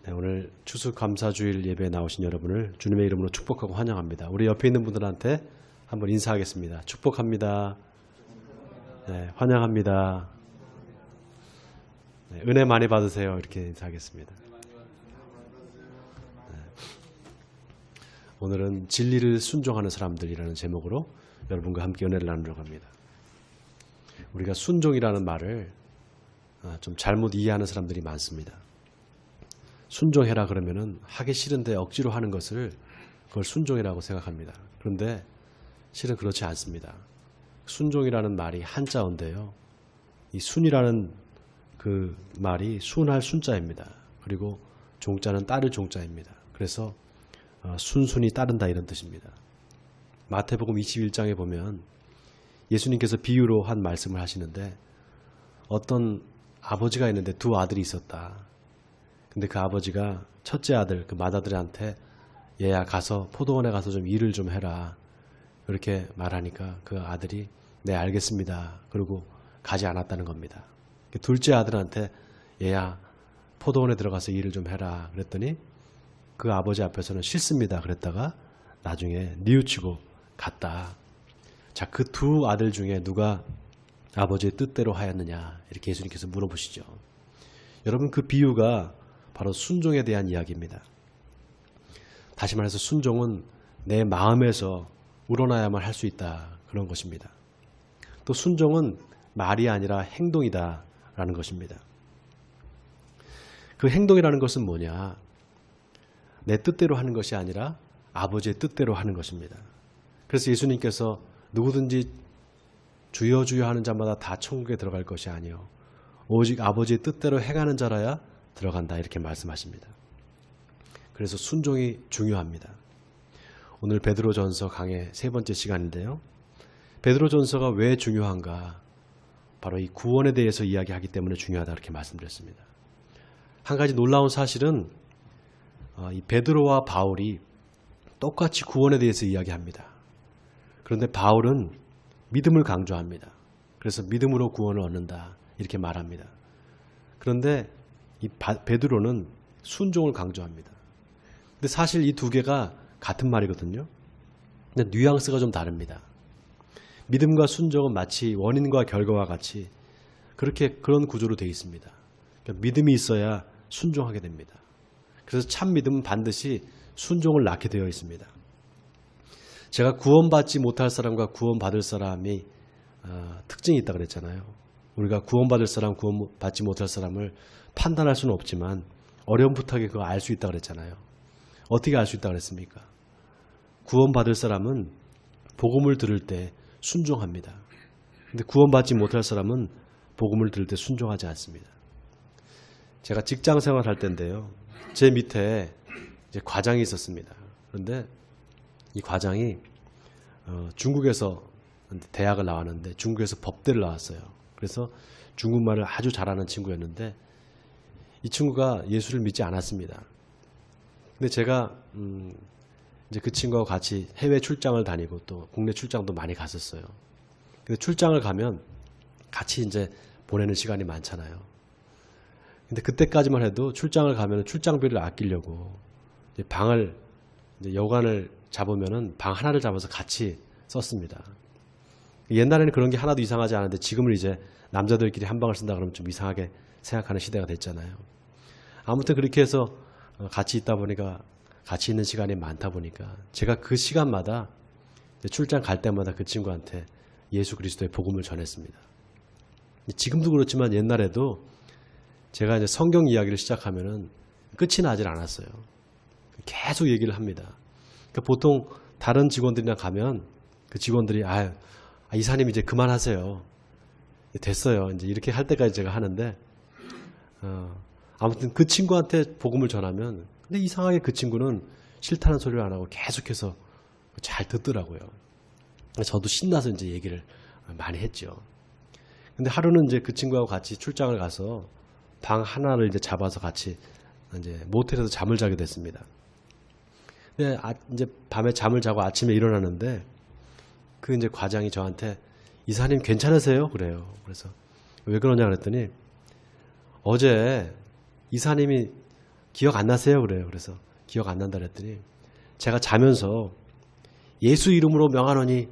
네, 오늘 추수감사주일 예배에 나오신 여러분을 주님의 이름으로 축복하고 환영합니다. 우리 옆에 있는 분들한테 한번 인사하겠습니다. 축복합니다. 네, 환영합니다. 네, 은혜 많이 받으세요. 이렇게 인사하겠습니다. 네, 오늘은 진리를 순종하는 사람들이라는 제목으로 여러분과 함께 은혜를 나누려고 합니다. 우리가 순종이라는 말을 좀 잘못 이해하는 사람들이 많습니다. 순종해라 그러면은 하기 싫은데 억지로 하는 것을 그걸 순종이라고 생각합니다. 그런데 실은 그렇지 않습니다. 순종이라는 말이 한자어인데요. 이 순이라는 그 말이 순할 순자입니다. 그리고 종자는 따를 종자입니다. 그래서 순순히 따른다 이런 뜻입니다. 마태복음 21장에 보면 예수님께서 비유로 한 말씀을 하시는데 어떤 아버지가 있는데 두 아들이 있었다. 근데 그 아버지가 첫째 아들, 그 맏아들한테 얘야 가서 포도원에 가서 좀 일을 좀 해라. 그렇게 말하니까 그 아들이 네 알겠습니다. 그러고 가지 않았다는 겁니다. 둘째 아들한테 얘야 포도원에 들어가서 일을 좀 해라. 그랬더니 그 아버지 앞에서는 싫습니다. 그랬다가 나중에 뉘우치고 갔다. 자, 그 두 아들 중에 누가 아버지의 뜻대로 하였느냐 이렇게 예수님께서 물어보시죠. 여러분 그 비유가 바로 순종에 대한 이야기입니다. 다시 말해서 순종은 내 마음에서 우러나야만 할 수 있다 그런 것입니다. 또 순종은 말이 아니라 행동이다 라는 것입니다. 그 행동이라는 것은 뭐냐? 내 뜻대로 하는 것이 아니라 아버지의 뜻대로 하는 것입니다. 그래서 예수님께서 누구든지 주여 주여 하는 자마다 다 천국에 들어갈 것이 아니요 오직 아버지의 뜻대로 행하는 자라야 들어간다 이렇게 말씀하십니다. 그래서 순종이 중요합니다. 오늘 베드로전서 강의 세 번째 시간인데요. 베드로전서가 왜 중요한가? 바로 이 구원에 대해서 이야기하기 때문에 중요하다 이렇게 말씀드렸습니다. 한 가지 놀라운 사실은 이 베드로와 바울이 똑같이 구원에 대해서 이야기합니다. 그런데 바울은 믿음을 강조합니다. 그래서 믿음으로 구원을 얻는다 이렇게 말합니다. 그런데 이 베드로는 순종을 강조합니다. 근데 사실 이 두 개가 같은 말이거든요. 근데 뉘앙스가 좀 다릅니다. 믿음과 순종은 마치 원인과 결과와 같이 그런 구조로 되어 있습니다. 그러니까 믿음이 있어야 순종하게 됩니다. 그래서 참 믿음은 반드시 순종을 낳게 되어 있습니다. 제가 구원받지 못할 사람과 구원받을 사람이 특징이 있다고 그랬잖아요. 우리가 구원받을 사람, 구원받지 못할 사람을 판단할 수는 없지만 어렴풋하게 그거 알 수 있다고 그랬잖아요. 어떻게 알 수 있다고 그랬습니까? 구원받을 사람은 복음을 들을 때 순종합니다. 근데 구원받지 못할 사람은 복음을 들을 때 순종하지 않습니다. 제가 직장 생활할 때인데요. 제 밑에 이제 과장이 있었습니다. 그런데 이 과장이 중국에서 대학을 나왔는데 중국에서 법대를 나왔어요. 그래서 중국말을 아주 잘하는 친구였는데 이 친구가 예수를 믿지 않았습니다. 근데 제가 이제 그 친구하고 같이 해외 출장을 다니고 또 국내 출장도 많이 갔었어요. 근데 출장을 가면 같이 이제 보내는 시간이 많잖아요. 근데 그때까지만 해도 출장을 가면 출장비를 아끼려고 이제 방을 이제 여관을 잡으면은 방 하나를 잡아서 같이 썼습니다. 옛날에는 그런 게 하나도 이상하지 않은데 지금은 이제 남자들끼리 한 방을 쓴다 그러면 좀 이상하게 생각하는 시대가 됐잖아요. 아무튼 그렇게 해서 같이 있다 보니까 같이 있는 시간이 많다 보니까 제가 그 시간마다 출장 갈 때마다 그 친구한테 예수 그리스도의 복음을 전했습니다. 지금도 그렇지만 옛날에도 제가 이제 성경 이야기를 시작하면은 끝이 나질 않았어요. 계속 얘기를 합니다. 그러니까 보통 다른 직원들이랑 가면 그 직원들이 이사님 이제 그만하세요. 됐어요. 이제 이렇게 할 때까지 제가 하는데 아무튼 그 친구한테 복음을 전하면 근데 이상하게 그 친구는 싫다는 소리를 안 하고 계속해서 잘 듣더라고요. 저도 신나서 이제 얘기를 많이 했죠. 근데 하루는 이제 그 친구하고 같이 출장을 가서 방 하나를 이제 잡아서 같이 이제 모텔에서 잠을 자게 됐습니다. 근데 이제 밤에 잠을 자고 아침에 일어나는데 그 이제 과장이 저한테 이사님 괜찮으세요? 그래요. 그래서 왜 그러냐 그랬더니 어제 이사님이 기억 안 나세요? 그래요. 그래서 기억 안 난다 그랬더니 제가 자면서 예수 이름으로 명하노니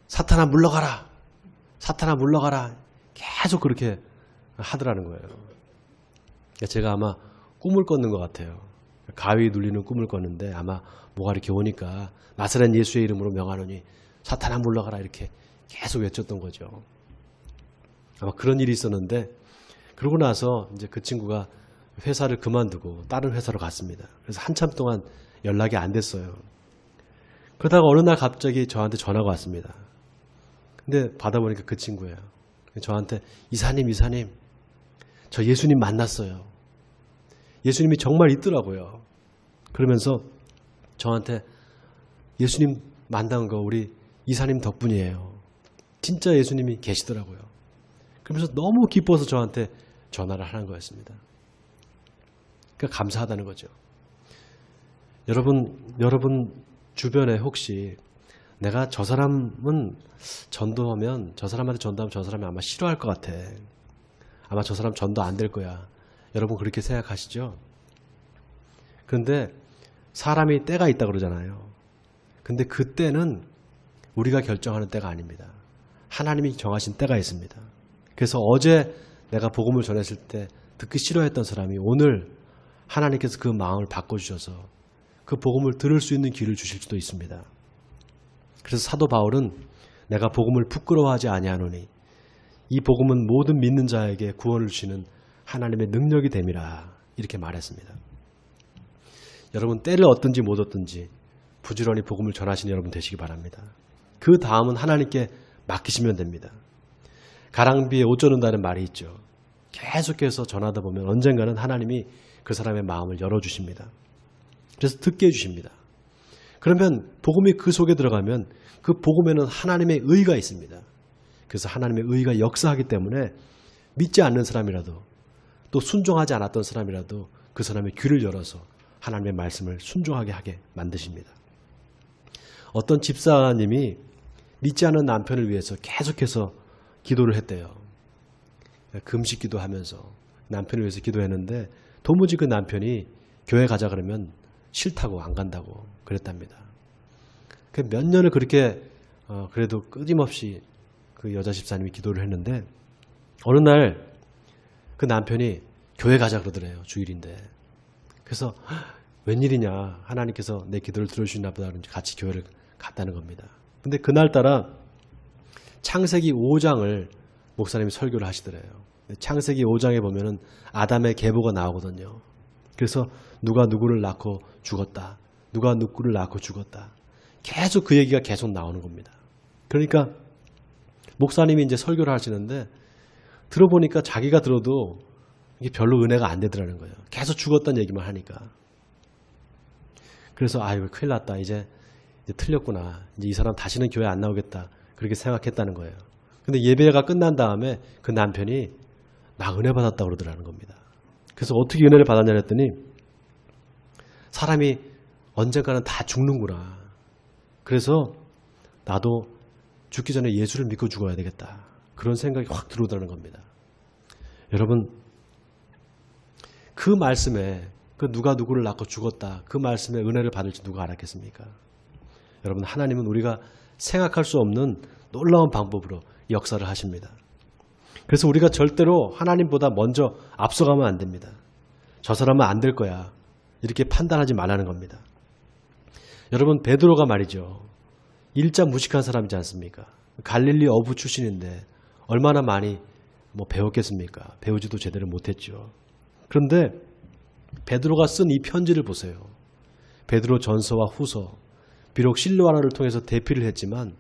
사탄아 물러가라. 사탄아 물러가라. 계속 그렇게 하더라는 거예요. 제가 아마 꿈을 꿨는 것 같아요. 가위 눌리는 꿈을 꿨는데 아마 뭐가 이렇게 오니까 나사렛 예수의 이름으로 명하노니 사탄아 물러가라 이렇게 계속 외쳤던 거죠. 아마 그런 일이 있었는데 그러고 나서 이제 그 친구가 회사를 그만두고 다른 회사로 갔습니다. 그래서 한참 동안 연락이 안 됐어요. 그러다가 어느 날 갑자기 저한테 전화가 왔습니다. 근데 받아보니까 그 친구예요. 저한테 이사님 저 예수님 만났어요. 예수님이 정말 있더라고요. 그러면서 저한테 예수님 만난 거 우리 이사님 덕분이에요. 진짜 예수님이 계시더라고요. 그러면서 너무 기뻐서 저한테 전화를 하는 거였습니다. 그러니까 감사하다는 거죠. 여러분 주변에 혹시 내가 저 사람은 전도하면 저 사람한테 전도하면 저 사람이 아마 싫어할 것 같아. 아마 저 사람 전도 안 될 거야. 여러분 그렇게 생각하시죠? 그런데 사람이 때가 있다 그러잖아요. 근데 그 때는 우리가 결정하는 때가 아닙니다. 하나님이 정하신 때가 있습니다. 그래서 어제 내가 복음을 전했을 때 듣기 싫어했던 사람이 오늘 하나님께서 그 마음을 바꿔주셔서 그 복음을 들을 수 있는 길을 주실 수도 있습니다. 그래서 사도 바울은 내가 복음을 부끄러워하지 아니하노니 이 복음은 모든 믿는 자에게 구원을 주시는 하나님의 능력이 됨이라 이렇게 말했습니다. 여러분 때를 얻든지 못 얻든지 부지런히 복음을 전하시는 여러분 되시기 바랍니다. 그 다음은 하나님께 맡기시면 됩니다. 가랑비에 옷 젖는다는 말이 있죠. 계속해서 전하다 보면 언젠가는 하나님이 그 사람의 마음을 열어주십니다. 그래서 듣게 해주십니다. 그러면 복음이 그 속에 들어가면 그 복음에는 하나님의 의가 있습니다. 그래서 하나님의 의가 역사하기 때문에 믿지 않는 사람이라도 또 순종하지 않았던 사람이라도 그 사람의 귀를 열어서 하나님의 말씀을 순종하게 하게 만드십니다. 어떤 집사님이 믿지 않는 남편을 위해서 계속해서 기도를 했대요. 금식 기도하면서 남편을 위해서 기도했는데 도무지 그 남편이 교회 가자 그러면 싫다고 안 간다고 그랬답니다. 몇 년을 그렇게 그래도 끊임없이 그 여자 집사님이 기도를 했는데 어느 날 그 남편이 교회 가자 그러더래요. 주일인데. 그래서 웬일이냐 하나님께서 내 기도를 들어주시나 보다 같이 교회를 갔다는 겁니다. 근데 그날따라 창세기 5장을 목사님이 설교를 하시더래요. 창세기 5장에 보면은 아담의 계보가 나오거든요. 그래서 누가 누구를 낳고 죽었다. 누가 누구를 낳고 죽었다. 계속 그 얘기가 계속 나오는 겁니다. 그러니까 목사님이 이제 설교를 하시는데 들어보니까 자기가 들어도 이게 별로 은혜가 안 되더라는 거예요. 계속 죽었다는 얘기만 하니까. 그래서 아이고 큰일 났다. 이제 틀렸구나. 이제 이 사람 다시는 교회 안 나오겠다. 그렇게 생각했다는 거예요. 근데 예배가 끝난 다음에 그 남편이 나 은혜 받았다고 그러더라는 겁니다. 그래서 어떻게 은혜를 받았냐 했더니 사람이 언젠가는 다 죽는구나. 그래서 나도 죽기 전에 예수를 믿고 죽어야 되겠다. 그런 생각이 확 들어오더라는 겁니다. 여러분 그 말씀에 그 누가 누구를 낳고 죽었다. 그 말씀에 은혜를 받을지 누가 알았겠습니까? 여러분 하나님은 우리가 생각할 수 없는 놀라운 방법으로 역사를 하십니다. 그래서 우리가 절대로 하나님보다 먼저 앞서가면 안 됩니다. 저 사람은 안 될 거야. 이렇게 판단하지 말라는 겁니다. 여러분 베드로가 말이죠. 일자 무식한 사람이지 않습니까? 갈릴리 어부 출신인데 얼마나 많이 배웠겠습니까? 배우지도 제대로 못했죠. 그런데 베드로가 쓴 이 편지를 보세요. 베드로 전서와 후서, 비록 실로아나를 통해서 대피를 했지만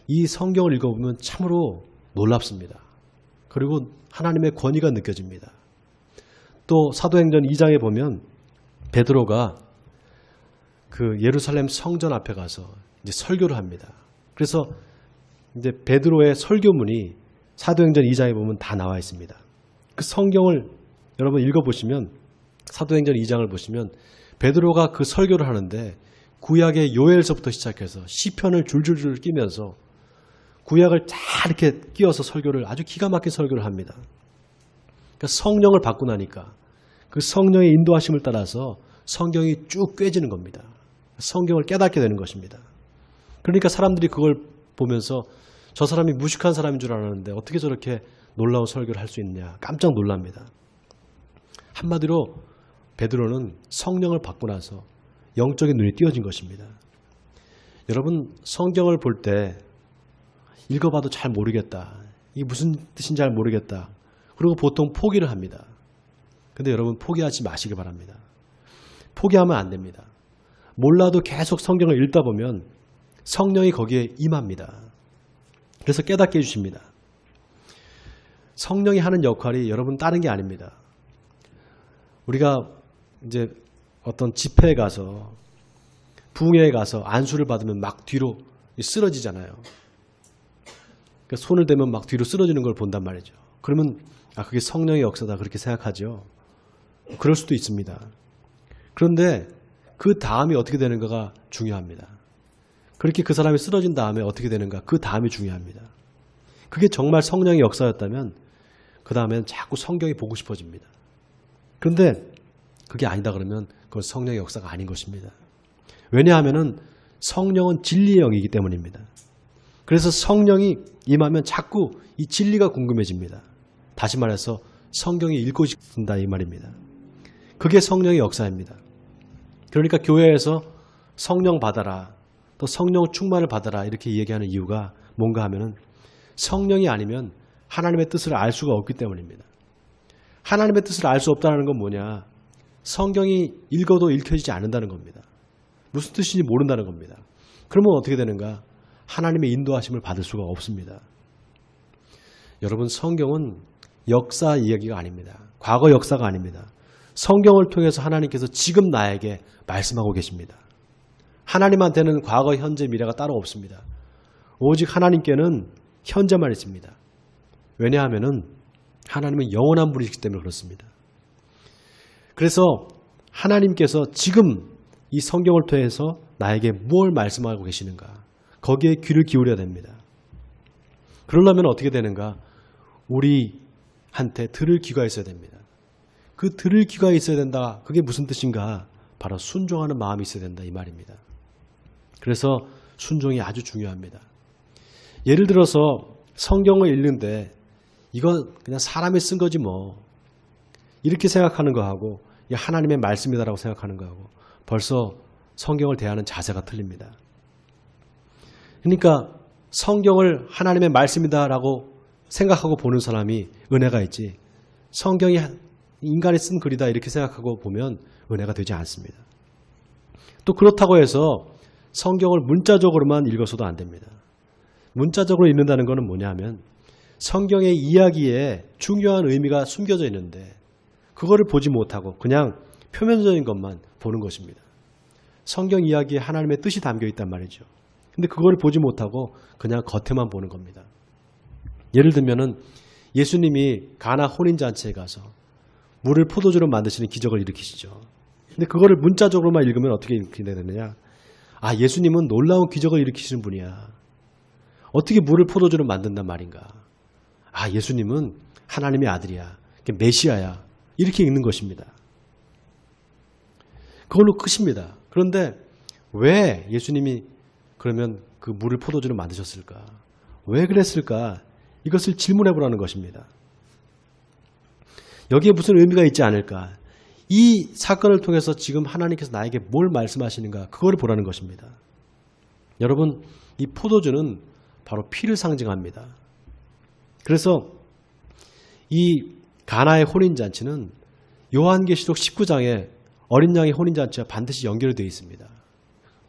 이 성경을 읽어보면 참으로 놀랍습니다. 그리고 하나님의 권위가 느껴집니다. 또 사도행전 2장에 보면 베드로가 그 예루살렘 성전 앞에 가서 이제 설교를 합니다. 그래서 이제 베드로의 설교문이 사도행전 2장에 보면 다 나와 있습니다. 그 성경을 여러분 읽어보시면 사도행전 2장을 보시면 베드로가 그 설교를 하는데 구약의 요엘서부터 시작해서 시편을 줄줄줄 끼면서 구약을 다 이렇게 끼워서 설교를 아주 기가 막힌 설교를 합니다. 그러니까 성령을 받고 나니까 그 성령의 인도하심을 따라서 성경이 쭉 꿰지는 겁니다. 성경을 깨닫게 되는 것입니다. 그러니까 사람들이 그걸 보면서 저 사람이 무식한 사람인 줄 알았는데 어떻게 저렇게 놀라운 설교를 할 수 있냐 깜짝 놀랍니다. 한마디로 베드로는 성령을 받고 나서 영적인 눈이 띄어진 것입니다. 여러분 성경을 볼 때 읽어봐도 잘 모르겠다. 이게 무슨 뜻인지 잘 모르겠다. 그리고 보통 포기를 합니다. 근데 여러분 포기하지 마시기 바랍니다. 포기하면 안 됩니다. 몰라도 계속 성경을 읽다 보면 성령이 거기에 임합니다. 그래서 깨닫게 해주십니다. 성령이 하는 역할이 여러분 다른 게 아닙니다. 우리가 이제 어떤 집회에 가서 부흥회에 가서 안수를 받으면 막 뒤로 쓰러지잖아요. 그러니까 손을 대면 막 뒤로 쓰러지는 걸 본단 말이죠. 그러면 그게 성령의 역사다 그렇게 생각하죠. 그럴 수도 있습니다. 그런데 그 다음이 어떻게 되는가가 중요합니다. 그렇게 그 사람이 쓰러진 다음에 어떻게 되는가 그 다음이 중요합니다. 그게 정말 성령의 역사였다면 그 다음엔 자꾸 성경이 보고 싶어집니다. 그런데 그게 아니다 그러면 그건 성령의 역사가 아닌 것입니다. 왜냐하면 성령은 진리의 영이기 때문입니다. 그래서 성령이 임하면 자꾸 이 진리가 궁금해집니다. 다시 말해서 성경이 읽고 싶다 이 말입니다. 그게 성령의 역사입니다. 그러니까 교회에서 성령 받아라 또 성령 충만을 받아라 이렇게 얘기하는 이유가 뭔가 하면은 성령이 아니면 하나님의 뜻을 알 수가 없기 때문입니다. 하나님의 뜻을 알 수 없다는 건 뭐냐? 성경이 읽어도 읽혀지지 않는다는 겁니다. 무슨 뜻인지 모른다는 겁니다. 그러면 어떻게 되는가? 하나님의 인도하심을 받을 수가 없습니다. 여러분 성경은 역사 이야기가 아닙니다. 과거 역사가 아닙니다. 성경을 통해서 하나님께서 지금 나에게 말씀하고 계십니다. 하나님한테는 과거, 현재, 미래가 따로 없습니다. 오직 하나님께는 현재만 있습니다. 왜냐하면 하나님은 영원한 분이시기 때문에 그렇습니다. 그래서 하나님께서 지금 이 성경을 통해서 나에게 뭘 말씀하고 계시는가 거기에 귀를 기울여야 됩니다. 그러려면 어떻게 되는가? 우리한테 들을 귀가 있어야 됩니다. 그 들을 귀가 있어야 된다. 그게 무슨 뜻인가? 바로 순종하는 마음이 있어야 된다 이 말입니다. 그래서 순종이 아주 중요합니다. 예를 들어서 성경을 읽는데 이거 그냥 사람이 쓴 거지 뭐 이렇게 생각하는 거하고 하나님의 말씀이다라고 생각하는 거하고 벌써 성경을 대하는 자세가 틀립니다. 그러니까 성경을 하나님의 말씀이다라고 생각하고 보는 사람이 은혜가 있지 성경이 인간이 쓴 글이다 이렇게 생각하고 보면 은혜가 되지 않습니다. 또 그렇다고 해서 성경을 문자적으로만 읽어서도 안 됩니다. 문자적으로 읽는다는 것은 뭐냐 하면 성경의 이야기에 중요한 의미가 숨겨져 있는데 그거를 보지 못하고 그냥 표면적인 것만 보는 것입니다. 성경 이야기에 하나님의 뜻이 담겨 있단 말이죠. 근데 그거를 보지 못하고 그냥 겉에만 보는 겁니다. 예를 들면은 예수님이 가나 혼인잔치에 가서 물을 포도주로 만드시는 기적을 일으키시죠. 근데 그거를 문자적으로만 읽으면 어떻게 읽게 되느냐? 예수님은 놀라운 기적을 일으키시는 분이야. 어떻게 물을 포도주로 만든단 말인가? 예수님은 하나님의 아들이야. 메시아야. 이렇게 읽는 것입니다. 그걸로 끝입니다. 그런데 왜 예수님이 그러면 그 물을 포도주로 만드셨을까? 왜 그랬을까? 이것을 질문해 보라는 것입니다. 여기에 무슨 의미가 있지 않을까? 이 사건을 통해서 지금 하나님께서 나에게 뭘 말씀하시는가? 그걸 보라는 것입니다. 여러분, 이 포도주는 바로 피를 상징합니다. 그래서 이 가나의 혼인잔치는 요한계시록 19장에 어린 양의 혼인잔치와 반드시 연결이 되어 있습니다.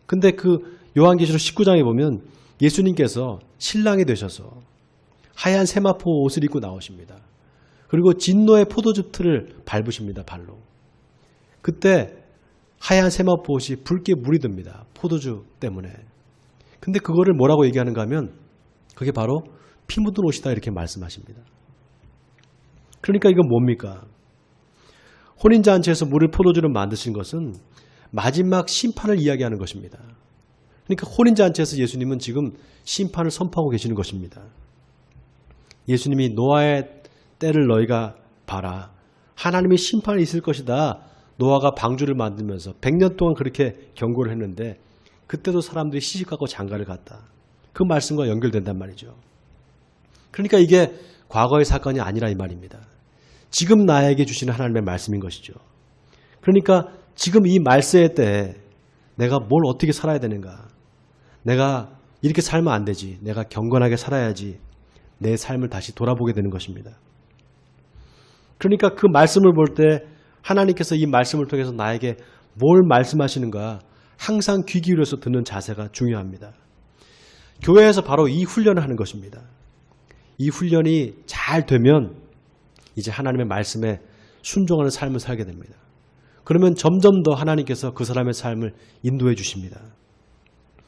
근데 그 요한계시록 19장에 보면 예수님께서 신랑이 되셔서 하얀 세마포 옷을 입고 나오십니다. 그리고 진노의 포도주 틀을 밟으십니다. 발로. 그때 하얀 세마포 옷이 붉게 물이 듭니다. 포도주 때문에. 근데 그거를 뭐라고 얘기하는가 하면 그게 바로 피 묻은 옷이다 이렇게 말씀하십니다. 그러니까 이건 뭡니까? 혼인잔치에서 물을 포도주로 만드신 것은 마지막 심판을 이야기하는 것입니다. 그러니까 혼인잔치에서 예수님은 지금 심판을 선포하고 계시는 것입니다. 예수님이 노아의 때를 너희가 봐라. 하나님의 심판이 있을 것이다. 노아가 방주를 만들면서 100년 동안 그렇게 경고를 했는데 그때도 사람들이 시집가고 장가를 갔다. 그 말씀과 연결된단 말이죠. 그러니까 이게 과거의 사건이 아니라 이 말입니다. 지금 나에게 주시는 하나님의 말씀인 것이죠. 그러니까 지금 이 말세의 때에 내가 뭘 어떻게 살아야 되는가. 내가 이렇게 살면 안 되지. 내가 경건하게 살아야지. 내 삶을 다시 돌아보게 되는 것입니다. 그러니까 그 말씀을 볼 때 하나님께서 이 말씀을 통해서 나에게 뭘 말씀하시는가 항상 귀 기울여서 듣는 자세가 중요합니다. 교회에서 바로 이 훈련을 하는 것입니다. 이 훈련이 잘 되면 이제 하나님의 말씀에 순종하는 삶을 살게 됩니다. 그러면 점점 더 하나님께서 그 사람의 삶을 인도해 주십니다.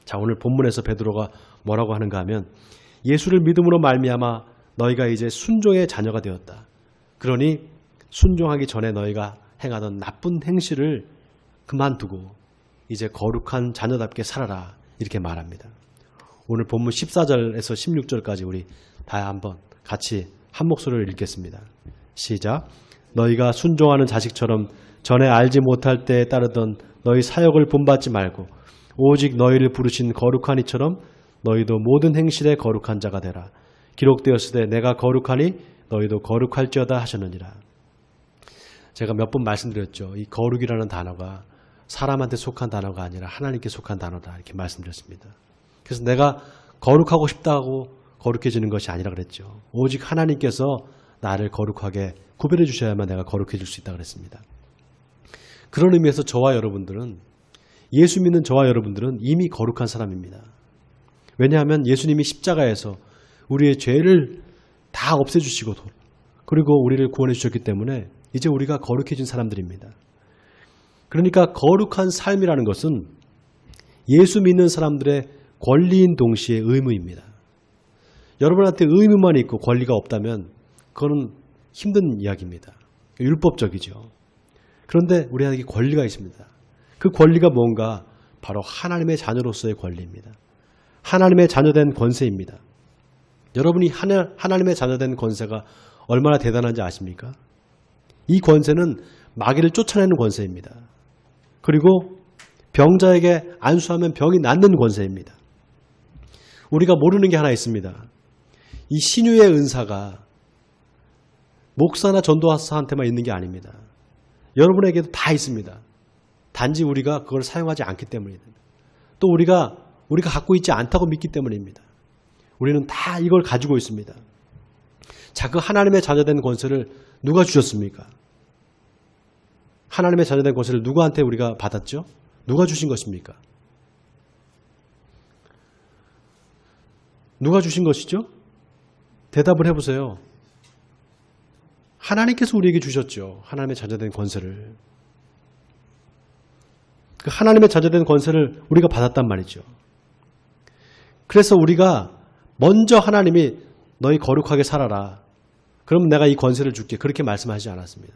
자, 오늘 본문에서 베드로가 뭐라고 하는가 하면 예수를 믿음으로 말미암아 너희가 이제 순종의 자녀가 되었다. 그러니 순종하기 전에 너희가 행하던 나쁜 행실을 그만두고 이제 거룩한 자녀답게 살아라. 이렇게 말합니다. 오늘 본문 14절에서 16절까지 우리 다 한번 같이 한 목소리를 읽겠습니다. 시작. 너희가 순종하는 자식처럼 전에 알지 못할 때에 따르던 너희 사역을 본받지 말고 오직 너희를 부르신 거룩한 이처럼 너희도 모든 행실에 거룩한 자가 되라. 기록되었을 때 내가 거룩하니 너희도 거룩할지어다 하셨느니라. 제가 몇 번 말씀드렸죠. 이 거룩이라는 단어가 사람한테 속한 단어가 아니라 하나님께 속한 단어다 이렇게 말씀드렸습니다. 그래서 내가 거룩하고 싶다고 거룩해지는 것이 아니라 그랬죠. 오직 하나님께서 나를 거룩하게 구별해 주셔야만 내가 거룩해질 수 있다고 그랬습니다. 그런 의미에서 저와 여러분들은 예수 믿는 저와 여러분들은 이미 거룩한 사람입니다. 왜냐하면 예수님이 십자가에서 우리의 죄를 다 없애주시고 그리고 우리를 구원해 주셨기 때문에 이제 우리가 거룩해진 사람들입니다. 그러니까 거룩한 삶이라는 것은 예수 믿는 사람들의 권리인 동시에 의무입니다. 여러분한테 의무만 있고 권리가 없다면 그거는 힘든 이야기입니다. 율법적이죠. 그런데 우리에게 권리가 있습니다. 그 권리가 뭔가 바로 하나님의 자녀로서의 권리입니다. 하나님의 자녀된 권세입니다. 여러분이 하나님의 자녀된 권세가 얼마나 대단한지 아십니까? 이 권세는 마귀를 쫓아내는 권세입니다. 그리고 병자에게 안수하면 병이 낫는 권세입니다. 우리가 모르는 게 하나 있습니다. 이 신유의 은사가 목사나 전도사한테만 있는 게 아닙니다. 여러분에게도 다 있습니다. 단지 우리가 그걸 사용하지 않기 때문입니다. 또 우리가 갖고 있지 않다고 믿기 때문입니다. 우리는 다 이걸 가지고 있습니다. 자, 그 하나님의 자녀된 권세를 누가 주셨습니까? 하나님의 자녀된 권세를 누구한테 우리가 받았죠? 누가 주신 것입니까? 누가 주신 것이죠? 대답을 해보세요. 하나님께서 우리에게 주셨죠. 하나님의 자녀된 권세를. 그 하나님의 자녀된 권세를 우리가 받았단 말이죠. 그래서 우리가 먼저 하나님이 너희 거룩하게 살아라. 그러면 내가 이 권세를 줄게. 그렇게 말씀하시지 않았습니다.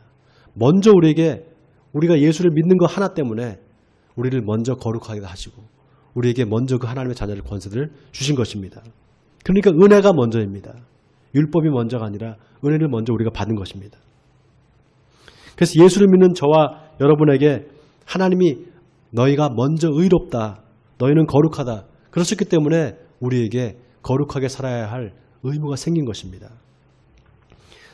먼저 우리가 예수를 믿는 거 하나 때문에 우리를 먼저 거룩하게 하시고 우리에게 먼저 그 하나님의 자녀의 권세를 주신 것입니다. 그러니까 은혜가 먼저입니다. 율법이 먼저가 아니라 은혜를 먼저 우리가 받은 것입니다. 그래서 예수를 믿는 저와 여러분에게 하나님이 너희가 먼저 의롭다. 너희는 거룩하다. 그러셨기 때문에 우리에게 거룩하게 살아야 할 의무가 생긴 것입니다.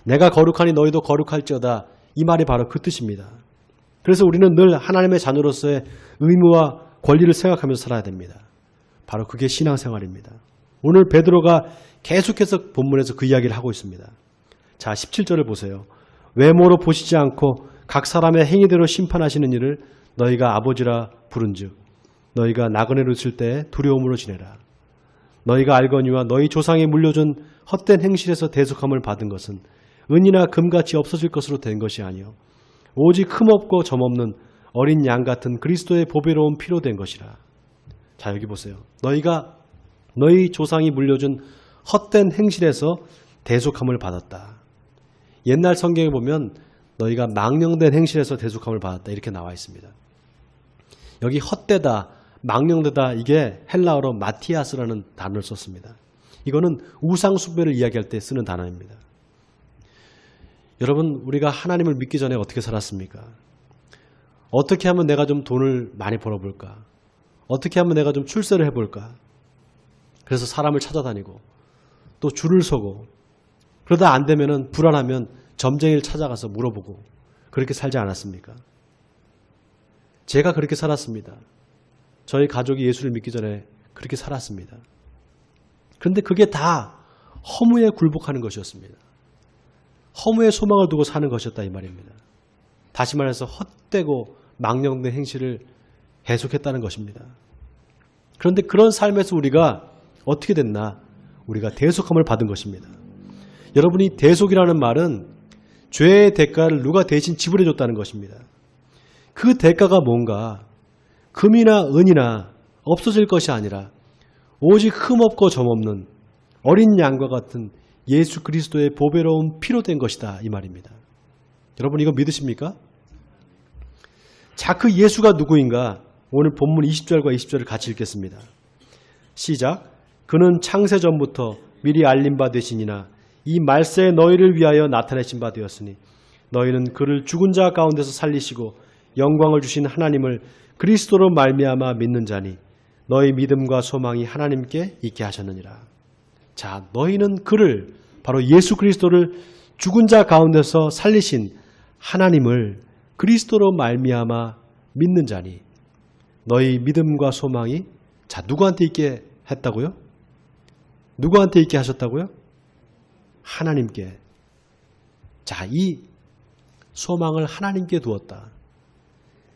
내가 거룩하니 너희도 거룩할지어다. 이 말이 바로 그 뜻입니다. 그래서 우리는 늘 하나님의 자녀로서의 의무와 권리를 생각하면서 살아야 됩니다. 바로 그게 신앙생활입니다. 오늘 베드로가 계속해서 본문에서 그 이야기를 하고 있습니다. 자, 17절을 보세요. 외모로 보시지 않고 각 사람의 행위대로 심판하시는 이를 너희가 아버지라 부른즉 너희가 나그네로 있을 때 두려움으로 지내라. 너희가 알거니와 너희 조상이 물려준 헛된 행실에서 대속함을 받은 것은 은이나 금같이 없어질 것으로 된 것이 아니요 오직 흠없고 점없는 어린 양 같은 그리스도의 보배로운 피로 된 것이라. 자, 여기 보세요. 너희 조상이 물려준 헛된 행실에서 대속함을 받았다. 옛날 성경에 보면 너희가 망령된 행실에서 대속함을 받았다 이렇게 나와 있습니다. 여기 헛되다, 망령되다 이게 헬라어로 마티아스라는 단어를 썼습니다. 이거는 우상 숭배를 이야기할 때 쓰는 단어입니다. 여러분, 우리가 하나님을 믿기 전에 어떻게 살았습니까? 어떻게 하면 내가 좀 돈을 많이 벌어볼까? 어떻게 하면 내가 좀 출세를 해볼까? 그래서 사람을 찾아다니고 또 줄을 서고, 그러다 안 되면은 불안하면 점쟁이를 찾아가서 물어보고 그렇게 살지 않았습니까? 제가 그렇게 살았습니다. 저희 가족이 예수를 믿기 전에 그렇게 살았습니다. 그런데 그게 다 허무에 굴복하는 것이었습니다. 허무의 소망을 두고 사는 것이었다 이 말입니다. 다시 말해서 헛되고 망령된 행실을 계속했다는 것입니다. 그런데 그런 삶에서 우리가 어떻게 됐나? 우리가 대속함을 받은 것입니다. 여러분이 대속이라는 말은 죄의 대가를 누가 대신 지불해 줬다는 것입니다. 그 대가가 뭔가 금이나 은이나 없어질 것이 아니라 오직 흠없고 점없는 어린 양과 같은 예수 그리스도의 보배로운 피로 된 것이다 이 말입니다. 여러분 이거 믿으십니까? 자, 그 예수가 누구인가? 오늘 본문 20절과 20절을 같이 읽겠습니다. 시작. 그는 창세전부터 미리 알린 바 되시니나 이 말세에 너희를 위하여 나타내신 바 되었으니 너희는 그를 죽은 자 가운데서 살리시고 영광을 주신 하나님을 그리스도로 말미암아 믿는 자니 너희 믿음과 소망이 하나님께 있게 하셨느니라. 자, 너희는 그를, 바로 예수 그리스도를 죽은 자 가운데서 살리신 하나님을 그리스도로 말미암아 믿는 자니 너희 믿음과 소망이, 자, 누구한테 있게 했다고요? 누구한테 있게 하셨다고요? 하나님께. 자, 이 소망을 하나님께 두었다.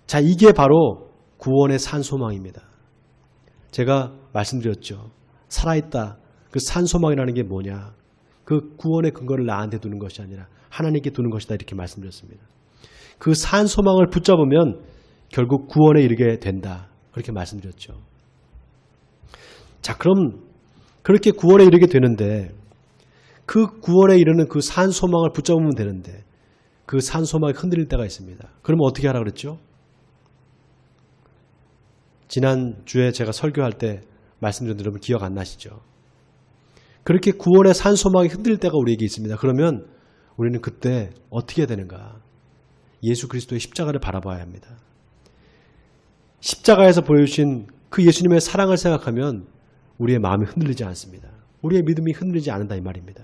자, 이게 바로 구원의 산 소망입니다. 제가 말씀드렸죠. 살아있다. 그 산 소망이라는 게 뭐냐? 그 구원의 근거를 나한테 두는 것이 아니라 하나님께 두는 것이다 이렇게 말씀드렸습니다. 그 산 소망을 붙잡으면 결국 구원에 이르게 된다. 그렇게 말씀드렸죠. 자, 그럼 그렇게 구원에 이르게 되는데 그 구원에 이르는 그 산 소망을 붙잡으면 되는데 그 산 소망이 흔들릴 때가 있습니다. 그러면 어떻게 하라 그랬죠? 지난주에 제가 설교할 때 말씀드린 여러분 기억 안 나시죠? 그렇게 구원의 산 소망이 흔들릴 때가 우리에게 있습니다. 그러면 우리는 그때 어떻게 해야 되는가? 예수 그리스도의 십자가를 바라봐야 합니다. 십자가에서 보여주신 그 예수님의 사랑을 생각하면 우리의 마음이 흔들리지 않습니다. 우리의 믿음이 흔들리지 않는다 이 말입니다.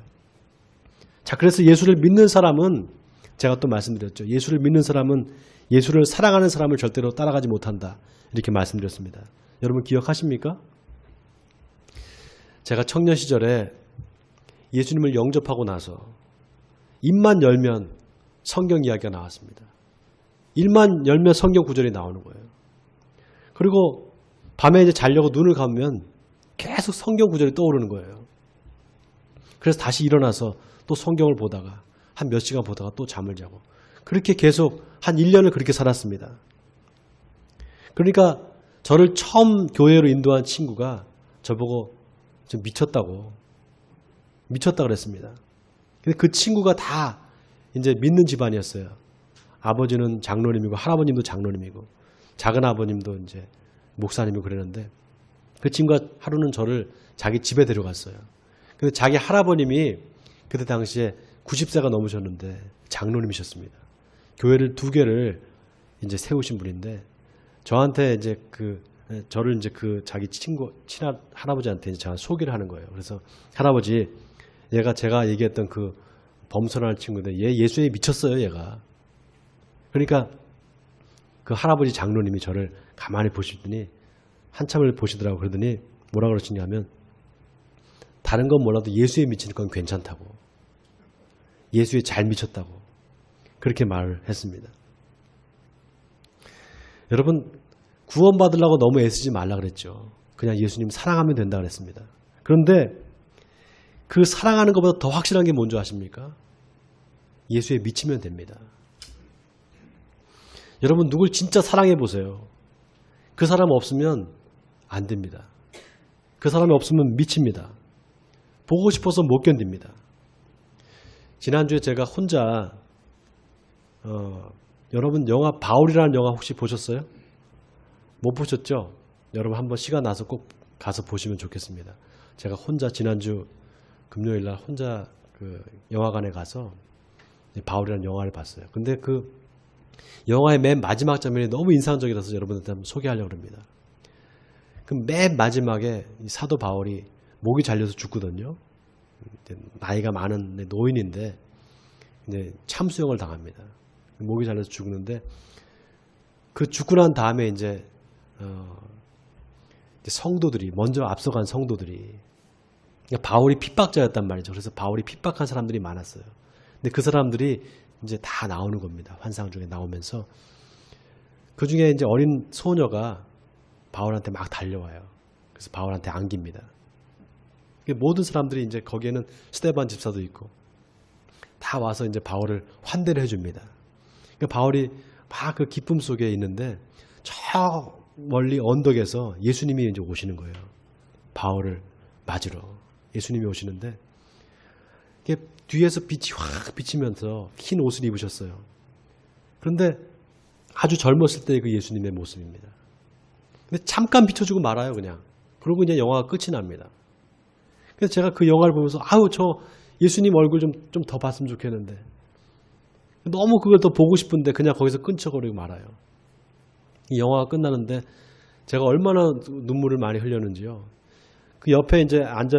자, 그래서 예수를 믿는 사람은, 제가 또 말씀드렸죠. 예수를 믿는 사람은 예수를 사랑하는 사람을 절대로 따라가지 못한다. 이렇게 말씀드렸습니다. 여러분 기억하십니까? 제가 청년 시절에 예수님을 영접하고 나서 입만 열면 성경 이야기가 나왔습니다. 입만 열면 성경 구절이 나오는 거예요. 그리고 밤에 이제 자려고 눈을 감으면 계속 성경 구절이 떠오르는 거예요. 그래서 다시 일어나서 또 성경을 보다가 한 몇 시간 보다가 또 잠을 자고 그렇게 계속 한 1년을 그렇게 살았습니다. 그러니까 저를 처음 교회로 인도한 친구가 저보고 좀 미쳤다 그랬습니다. 근데 그 친구가 다 이제 믿는 집안이었어요. 아버지는 장로님이고 할아버님도 장로님이고 작은 아버님도 이제 목사님이고 그랬는데 그 친구가 하루는 저를 자기 집에 데려갔어요. 근데 자기 할아버님이 그때 당시에 90세가 넘으셨는데 장로님이셨습니다. 교회를 2개를 이제 세우신 분인데 저한테 이제 저를 이제 자기 친한 할아버지한테 이제 제가 소개를 하는 거예요. 그래서 할아버지, 얘가 제가 얘기했던 그 범선하는 친구인데 얘 예수에 미쳤어요, 얘가. 그러니까 그 할아버지 장로님이 저를 가만히 보시더니 한참을 보시더라고. 그러더니 뭐라 그러시냐면 다른 건 몰라도 예수에 미치는 건 괜찮다고. 예수에 잘 미쳤다고. 그렇게 말을 했습니다. 여러분 구원받으려고 너무 애쓰지 말라 그랬죠. 그냥 예수님 사랑하면 된다 그랬습니다. 그런데 그 사랑하는 것보다 더 확실한 게 뭔지 아십니까? 예수에 미치면 됩니다. 여러분 누굴 진짜 사랑해 보세요. 그 사람 없으면 안 됩니다. 그 사람이 없으면 미칩니다. 보고 싶어서 못 견딥니다. 지난주에 제가 혼자 여러분 영화 바울이라는 영화 혹시 보셨어요? 못 보셨죠? 여러분 한번 시간 나서 꼭 가서 보시면 좋겠습니다. 제가 혼자 지난주 금요일날 혼자 그 영화관에 가서 바울이라는 영화를 봤어요. 근데 그 영화의 맨 마지막 장면이 너무 인상적이라서 여러분들한테 한번 소개하려고 합니다. 그 맨 마지막에 이 사도 바울이 목이 잘려서 죽거든요. 나이가 많은 노인인데 이제 참수형을 당합니다. 목이 잘려서 죽는데 그 죽고 난 다음에 이제 성도들이 먼저 앞서간 성도들이 그러니까 바울이 핍박자였단 말이죠. 그래서 바울이 핍박한 사람들이 많았어요. 근데 그 사람들이 이제 다 나오는 겁니다. 환상 중에 나오면서 그 중에 이제 어린 소녀가 바울한테 막 달려와요. 그래서 바울한테 안깁니다. 모든 사람들이 이제 거기에는 스데반 집사도 있고 다 와서 이제 바울을 환대를 해줍니다. 그러니까 바울이 막 그 기쁨 속에 있는데 저 멀리 언덕에서 예수님이 이제 오시는 거예요. 바울을 맞으러 예수님이 오시는데 뒤에서 빛이 확 비치면서 흰 옷을 입으셨어요. 그런데 아주 젊었을 때의 그 예수님의 모습입니다. 근데 잠깐 비춰주고 말아요, 그냥. 그러고 그냥 영화가 끝이 납니다. 그래서 제가 그 영화를 보면서 아우 저 예수님 얼굴 좀 더 봤으면 좋겠는데 너무 그걸 더 보고 싶은데 그냥 거기서 끊쳐버리고 말아요. 이 영화가 끝나는데 제가 얼마나 눈물을 많이 흘렸는지요. 그 옆에 이제 앉아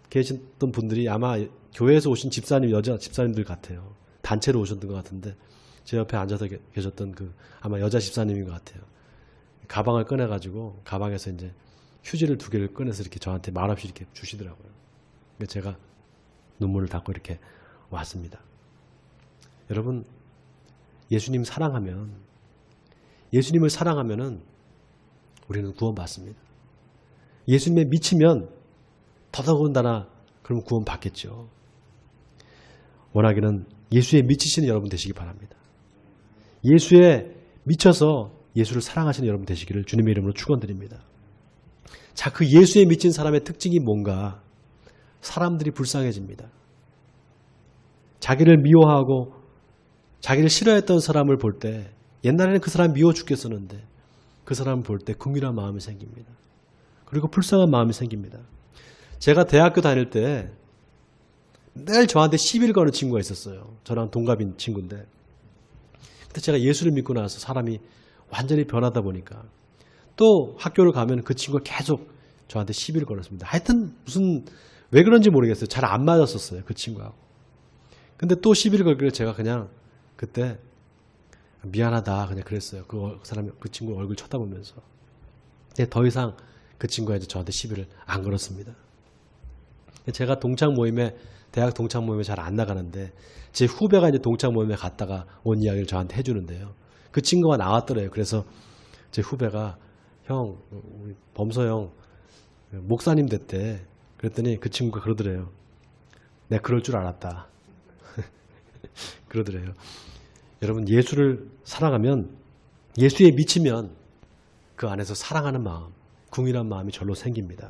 계셨던 분들이 아마 교회에서 오신 집사님, 여자 집사님들 같아요. 단체로 오셨던 것 같은데 제 옆에 앉아서 계셨던 그 아마 여자 집사님인 것 같아요. 가방을 꺼내가지고 가방에서 이제 휴지를 2개를 꺼내서 이렇게 저한테 말없이 이렇게 주시더라고요. 제가 눈물을 닦고 이렇게 왔습니다. 여러분, 예수님 사랑하면, 예수님을 사랑하면은 우리는 구원받습니다. 예수님에 미치면 더더군다나 그럼 구원받겠죠. 원하기는 예수에 미치시는 여러분 되시기 바랍니다. 예수에 미쳐서 예수를 사랑하시는 여러분 되시기를 주님의 이름으로 축원드립니다. 자, 그 예수에 미친 사람의 특징이 뭔가? 사람들이 불쌍해집니다. 자기를 미워하고 자기를 싫어했던 사람을 볼 때 옛날에는 그 사람 미워 죽겠었는데 그 사람을 볼 때 긍휼한 마음이 생깁니다. 그리고 불쌍한 마음이 생깁니다. 제가 대학교 다닐 때 늘 저한테 시비를 거는 친구가 있었어요. 저랑 동갑인 친구인데 근데 제가 예수를 믿고 나서 사람이 완전히 변하다 보니까 또 학교를 가면 그 친구가 계속 저한테 시비를 걸었습니다. 하여튼 무슨 왜 그런지 모르겠어요. 잘 안 맞았었어요. 그 친구하고. 근데 또 시비를 걸길래 제가 그냥 그때 미안하다 그냥 그랬어요. 그 사람이 그 친구 얼굴 쳐다보면서. 근데 더 이상 그 친구가 이제 저한테 시비를 안 걸었습니다. 제가 동창 모임에 대학 동창 모임에 잘 안 나가는데 제 후배가 이제 동창 모임에 갔다가 온 이야기를 저한테 해주는데요. 그 친구가 나왔더래요. 그래서 제 후배가 형, 우리 범서 형 목사님 됐대. 그랬더니 그 친구가 그러더래요. 내가 그럴 줄 알았다. 그러더래요. 여러분 예수를 사랑하면 예수에 미치면 그 안에서 사랑하는 마음, 궁일한 마음이 절로 생깁니다.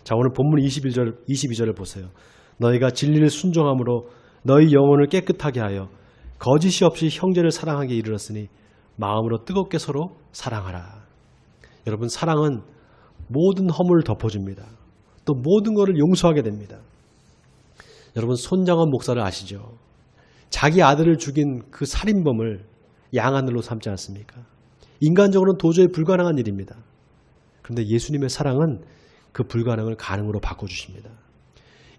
자, 오늘 본문 22절을 보세요. 너희가 진리를 순종함으로 너희 영혼을 깨끗하게 하여 거짓이 없이 형제를 사랑하게 이르렀으니 마음으로 뜨겁게 서로 사랑하라. 여러분 사랑은 모든 허물을 덮어줍니다. 또 모든 것을 용서하게 됩니다. 여러분 손장원 목사를 아시죠? 자기 아들을 죽인 그 살인범을 양아들로 삼지 않습니까? 인간적으로는 도저히 불가능한 일입니다. 그런데 예수님의 사랑은 그 불가능을 가능으로 바꿔주십니다.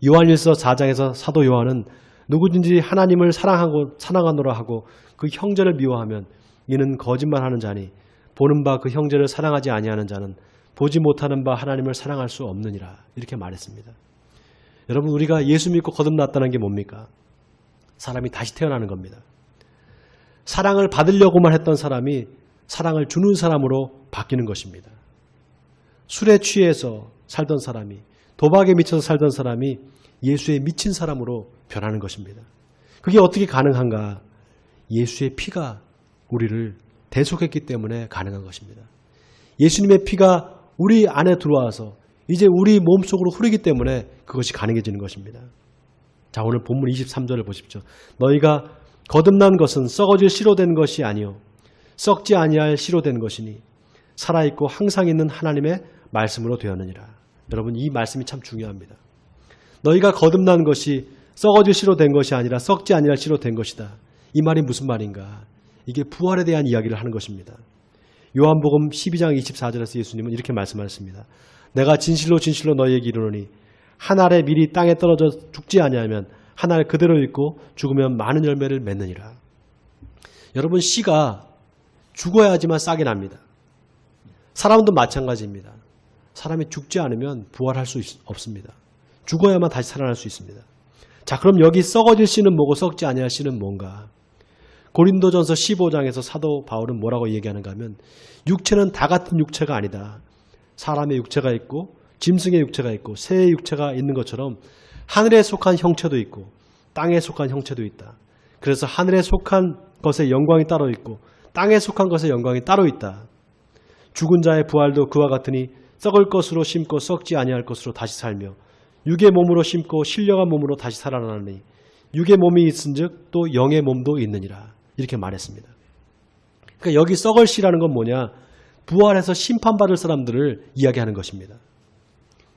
요한일서 4장에서 사도 요한은 누구든지 하나님을 사랑하노라 하고 그 형제를 미워하면 이는 거짓말하는 자니 보는 바 그 형제를 사랑하지 아니하는 자는 보지 못하는 바 하나님을 사랑할 수 없느니라 이렇게 말했습니다. 여러분 우리가 예수 믿고 거듭났다는 게 뭡니까? 사람이 다시 태어나는 겁니다. 사랑을 받으려고만 했던 사람이 사랑을 주는 사람으로 바뀌는 것입니다. 술에 취해서 살던 사람이 도박에 미쳐서 살던 사람이 예수에 미친 사람으로 변하는 것입니다. 그게 어떻게 가능한가? 예수의 피가 우리를 대속했기 때문에 가능한 것입니다. 예수님의 피가 우리 안에 들어와서 이제 우리 몸속으로 흐르기 때문에 그것이 가능해지는 것입니다. 자, 오늘 본문 23절을 보십시오. 너희가 거듭난 것은 썩어질 씨로 된 것이 아니요 썩지 아니할 씨로 된 것이니 살아있고 항상 있는 하나님의 말씀으로 되었느니라. 여러분 이 말씀이 참 중요합니다. 너희가 거듭난 것이 썩어질 씨로 된 것이 아니라 썩지 아니할 씨로 된 것이다. 이 말이 무슨 말인가? 이게 부활에 대한 이야기를 하는 것입니다. 요한복음 12장 24절에서 예수님은 이렇게 말씀하셨습니다. 내가 진실로 진실로 너희에게 이르노니 한 알의 밀이 땅에 떨어져 죽지 아니하면 한 알 그대로 있고 죽으면 많은 열매를 맺느니라. 여러분, 씨가 죽어야지만 싹이 납니다. 사람도 마찬가지입니다. 사람이 죽지 않으면 부활할 수 없습니다. 죽어야만 다시 살아날 수 있습니다. 자, 그럼 여기 썩어질 씨는 뭐고 썩지 아니할 씨는 뭔가? 고린도전서 15장에서 사도 바울은 뭐라고 얘기하는가 하면 육체는 다 같은 육체가 아니다. 사람의 육체가 있고 짐승의 육체가 있고 새의 육체가 있는 것처럼 하늘에 속한 형체도 있고 땅에 속한 형체도 있다. 그래서 하늘에 속한 것의 영광이 따로 있고 땅에 속한 것의 영광이 따로 있다. 죽은 자의 부활도 그와 같으니 썩을 것으로 심고 썩지 아니할 것으로 다시 살며 육의 몸으로 심고 신령한 몸으로 다시 살아나니 육의 몸이 있은즉 또 영의 몸도 있느니라. 이렇게 말했습니다. 그러니까 여기 썩을 씨라는 건 뭐냐? 부활해서 심판받을 사람들을 이야기하는 것입니다.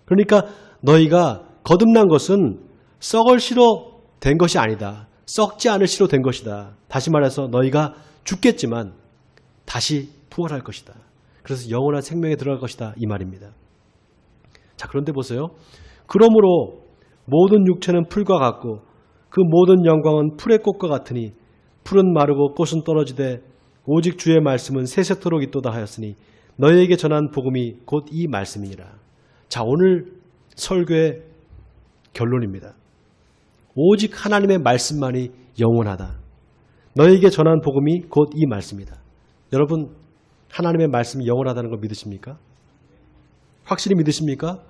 그러니까 너희가 거듭난 것은 썩을 씨로 된 것이 아니다. 썩지 않을 씨로 된 것이다. 다시 말해서 너희가 죽겠지만 다시 부활할 것이다. 그래서 영원한 생명에 들어갈 것이다. 이 말입니다. 자, 그런데 보세요. 그러므로 모든 육체는 풀과 같고 그 모든 영광은 풀의 꽃과 같으니 풀은 마르고 꽃은 떨어지되 오직 주의 말씀은 세세토록 있도다 하였으니 너희에게 전한 복음이 곧 이 말씀이니라. 자, 오늘 설교의 결론입니다. 오직 하나님의 말씀만이 영원하다. 너희에게 전한 복음이 곧 이 말씀이다. 여러분, 하나님의 말씀이 영원하다는 걸 믿으십니까? 확실히 믿으십니까?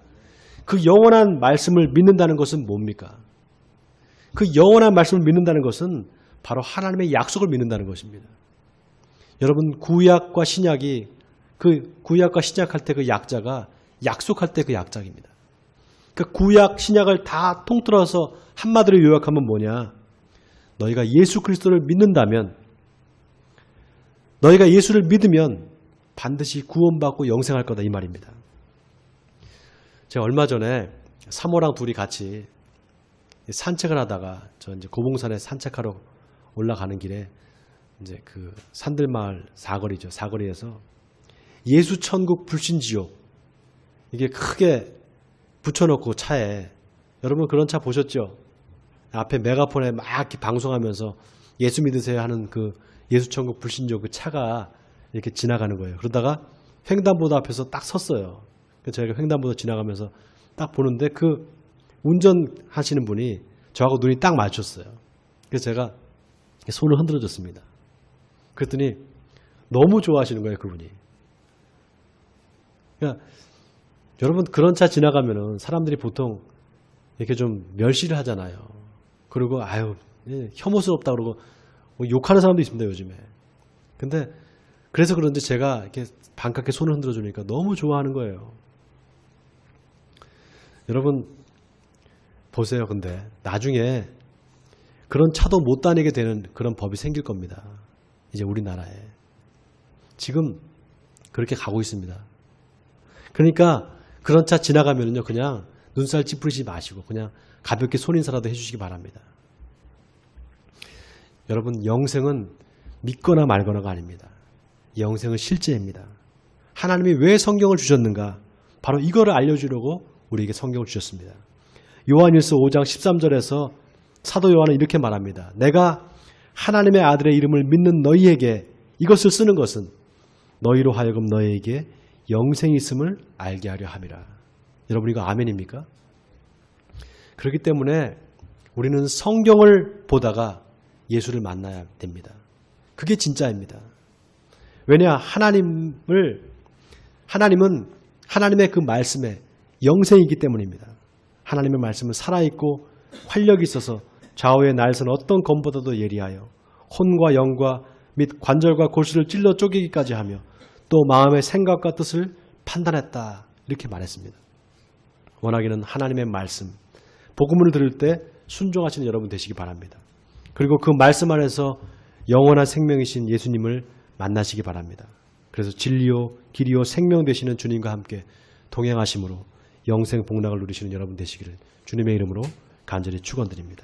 그 영원한 말씀을 믿는다는 것은 뭡니까? 그 영원한 말씀을 믿는다는 것은 바로 하나님의 약속을 믿는다는 것입니다. 여러분, 구약과 신약이 그 구약과 신약할 때 그 약자가 약속할 때 그 약자입니다. 그 구약 신약을 다 통틀어서 한마디로 요약하면 뭐냐? 너희가 예수 그리스도를 믿는다면, 너희가 예수를 믿으면 반드시 구원받고 영생할 거다, 이 말입니다. 제가 얼마 전에 사모랑 둘이 같이 산책을 하다가 저 이제 고봉산에 산책하러 올라가는 길에 이제 그 산들마을 사거리죠. 사거리에서 예수 천국 불신 지옥 이게 크게 붙여놓고 차에, 여러분 그런 차 보셨죠? 앞에 메가폰에 막 이렇게 방송하면서 예수 믿으세요 하는 그 예수 천국 불신 지옥 그 차가 이렇게 지나가는 거예요. 그러다가 횡단보도 앞에서 딱 섰어요. 저희가 횡단보도 지나가면서 딱 보는데 그 운전하시는 분이 저하고 눈이 딱 맞췄어요. 그래서 제가 손을 흔들어 줬습니다. 그랬더니 너무 좋아하시는 거예요, 그분이. 그러니까 여러분 그런 차 지나가면은 사람들이 보통 이렇게 좀 멸시를 하잖아요. 그리고 아유 혐오스럽다 그러고 뭐 욕하는 사람도 있습니다, 요즘에. 근데 그래서 그런지 제가 이렇게 반갑게 손을 흔들어 주니까 너무 좋아하는 거예요. 여러분 보세요. 근데 나중에 그런 차도 못 다니게 되는 그런 법이 생길 겁니다. 이제 우리나라에. 지금 그렇게 가고 있습니다. 그러니까 그런 차 지나가면요, 그냥 눈살 찌푸리지 마시고 그냥 가볍게 손인사라도 해주시기 바랍니다. 여러분, 영생은 믿거나 말거나가 아닙니다. 영생은 실제입니다. 하나님이 왜 성경을 주셨는가? 바로 이거를 알려주려고 우리에게 성경을 주셨습니다. 요한일서 5장 13절에서 사도 요한은 이렇게 말합니다. 내가 하나님의 아들의 이름을 믿는 너희에게 이것을 쓰는 것은 너희로 하여금 너희에게 영생이 있음을 알게 하려 함이라. 여러분 이거 아멘입니까? 그렇기 때문에 우리는 성경을 보다가 예수를 만나야 됩니다. 그게 진짜입니다. 왜냐? 하나님은 하나님의 그 말씀에 영생이기 때문입니다. 하나님의 말씀은 살아있고 활력이 있어서 좌우의 날선 어떤 검보다도 예리하여 혼과 영과 및 관절과 골수를 찔러 쪼개기까지 하며 또 마음의 생각과 뜻을 판단했다. 이렇게 말했습니다. 원하기는 하나님의 말씀, 복음을 들을 때 순종하시는 여러분 되시기 바랍니다. 그리고 그 말씀 안에서 영원한 생명이신 예수님을 만나시기 바랍니다. 그래서 진리요 길이요 생명 되시는 주님과 함께 동행하심으로 영생 복락을 누리시는 여러분 되시기를 주님의 이름으로 간절히 축원드립니다.